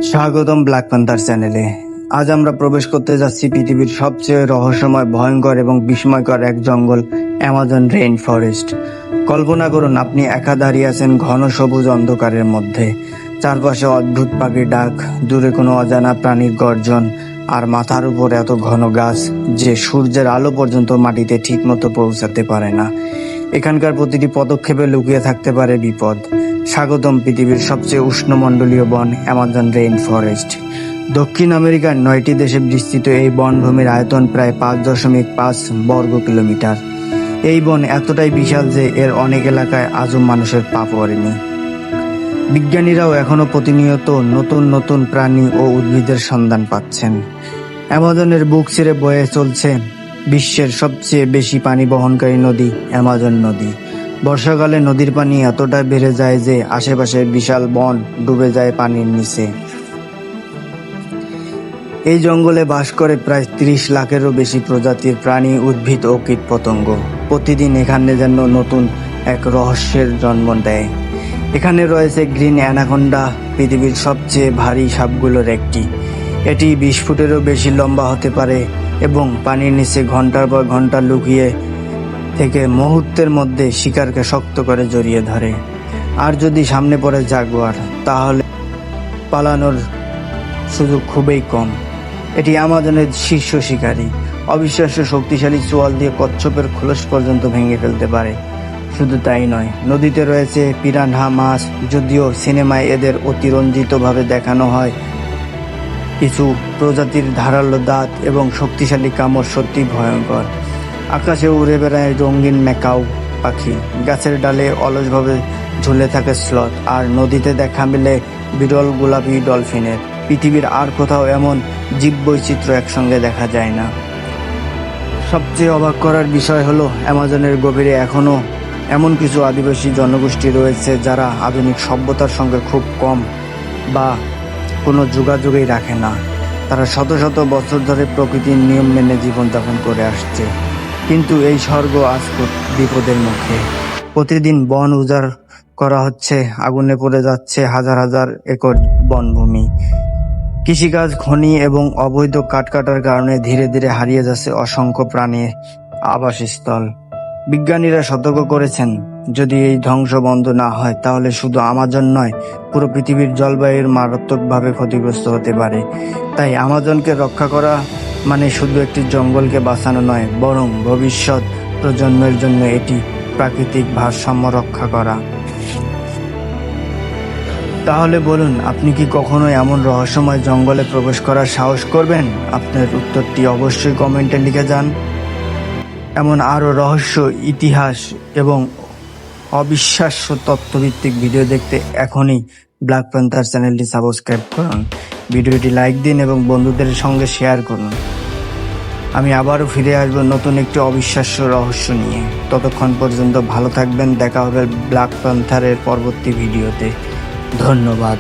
স্বাগতম black panther চ্যানেলে। আজ আমরা প্রবেশ করতে যাচ্ছি পৃথিবীর সবচেয়ে রহস্যময়, ভয়ঙ্কর এবং বিস্ময়কর এক জঙ্গল, অ্যামাজন রেইন ফরেস্ট। কল্পনা করুন আপনি একা দাঁড়িয়ে আছেন ঘন সবুজ অন্ধকারের মধ্যে। চারপাশে অদ্ভুত পাখির ডাক, দূরে কোনো অজানা প্রাণীর গর্জন, আর মাথার উপর এত ঘন গাছ যে সূর্যের আলো পর্যন্ত মাটিতে ঠিকমতো পৌঁছাতে পারে না। এখানকার প্রতিটি পদক্ষেপে লুকিয়ে থাকতে পারে বিপদ। স্বাগতম পৃথিবীর সবচেয়ে উষ্ণমণ্ডলীয় বন, অ্যামাজন রেইন ফরেস্ট। দক্ষিণ আমেরিকার 9টি দেশে বিস্তৃত এই বনভূমির আয়তন প্রায় 5.5 বর্গ কিলোমিটার। এই বন এতটাই বিশাল যে এর অনেক এলাকায় আজও মানুষের পা পড়েনি। বিজ্ঞানীরাও এখনো প্রতিনিয়ত নতুন নতুন প্রাণী ও উদ্ভিদের সন্ধান পাচ্ছেন। অ্যামাজনের বুক ছিঁড়ে বয়ে চলছে বিশ্বের সবচেয়ে বেশি পানি বহনকারী নদী, অ্যামাজন নদী। বর্ষাকালে নদীর পানি এতটা বেড়ে যায় যে আশেপাশের বিশাল বন ডুবে যায় পানির নিচে। এই জঙ্গলে বাস করে প্রায় 30 লাখেরও বেশি প্রজাতির প্রাণী, উদ্ভিদ ও কীটপতঙ্গ। প্রতিদিন এখানে যেন নতুন এক রহস্যের জন্ম দেয়। এখানে রয়েছে গ্রিন অ্যানাকোন্ডা, পৃথিবীর সবচেয়ে ভারী সাপগুলোর একটি। এটি 20 ফুটেরও বেশি লম্বা হতে পারে এবং পানির নিচে ঘন্টার পর ঘন্টা লুকিয়ে থেকে মুহূর্তের মধ্যে শিকারকে শক্ত করে জড়িয়ে ধরে। আর যদি সামনে পড়ে জাগুয়ার, তাহলে পালানোর সুযোগ খুবই কম। এটি আমাজনের শীর্ষ শিকারী। অবিশ্বাস্য শক্তিশালী চোয়াল দিয়ে কচ্ছপের খোলস পর্যন্ত ভেঙে ফেলতে পারে। শুধু তাই নয়, নদীতে রয়েছে পিরানহা মাছ। যদিও সিনেমায় এদের অতিরঞ্জিতভাবে দেখানো হয়, কিছু প্রজাতির ধারালো দাঁত এবং শক্তিশালী কামড় সত্যি ভয়ঙ্কর। আকাশে উড়ে বেড়ায় রঙিন ম্যাকাও পাখি, গাছের ডালে অলসভাবে ঝুলে থাকে স্লথ, আর নদীতে দেখা মেলে বিরল গোলাপি ডলফিনের। পৃথিবীর আর কোথাও এমন জীববৈচিত্র্য একসঙ্গে দেখা যায় না। সবচেয়ে অবাক করার বিষয় হলো, অ্যামাজনের গভীরে এখনও এমন কিছু আদিবাসী জনগোষ্ঠী রয়েছে যারা আধুনিক সভ্যতার সঙ্গে খুব কম বা কোনো যোগাযোগই রাখে না। তারা শত শত বছর ধরে প্রকৃতির নিয়ম মেনে জীবনযাপন করে আসছে। কিন্তু এই স্বর্গ আজ বিপদের মুখে। প্রতিদিন বন উজাড় করা হচ্ছে, আগুনে পড়ে যাচ্ছে হাজার হাজার একর বনভূমি। কৃষিকাজ, খনি এবং অবৈধ কাঠ কাটার কারণে ধীরে ধীরে হারিয়ে যাচ্ছে অসংখ্য প্রাণীর আবাসস্থল। বিজ্ঞানীরা সতর্ক করেছেন, যদি এই ধ্বংস বন্ধ না হয় তাহলে শুধু আমাজন নয়, পুরো পৃথিবীর জলবায়ুর মারাত্মকভাবে ক্ষতিগ্রস্ত হতে পারে। তাই আমাজনকে রক্ষা করা মানে শুধু একটি জঙ্গলকে বাঁচানো নয়, বরং ভবিষ্যৎ প্রজন্মের জন্য এটি প্রাকৃতিক ভারসাম্য রক্ষা করা। তাহলে বলুন, আপনি কি কখনো এমন রহস্যময় জঙ্গলে প্রবেশ করার সাহস করবেন? আপনার উত্তরটি অবশ্যই কমেন্টে লিখে যান। এমন আরও রহস্য, ইতিহাস এবং অবিশ্বাস্য তথ্যভিত্তিক ভিডিও দেখতে এখনই ব্ল্যাক প্যান্থার চ্যানেলটি সাবস্ক্রাইব করুন, ভিডিওটি লাইক দিন এবং বন্ধুদের সঙ্গে শেয়ার করুন। আমি আবারও ফিরে আসবো নতুন একটি অবিশ্বাস্য রহস্য নিয়ে। ততক্ষণ পর্যন্ত ভালো থাকবেন। দেখা হবে ব্ল্যাক প্যান্থারের পরবর্তী ভিডিওতে। ধন্যবাদ।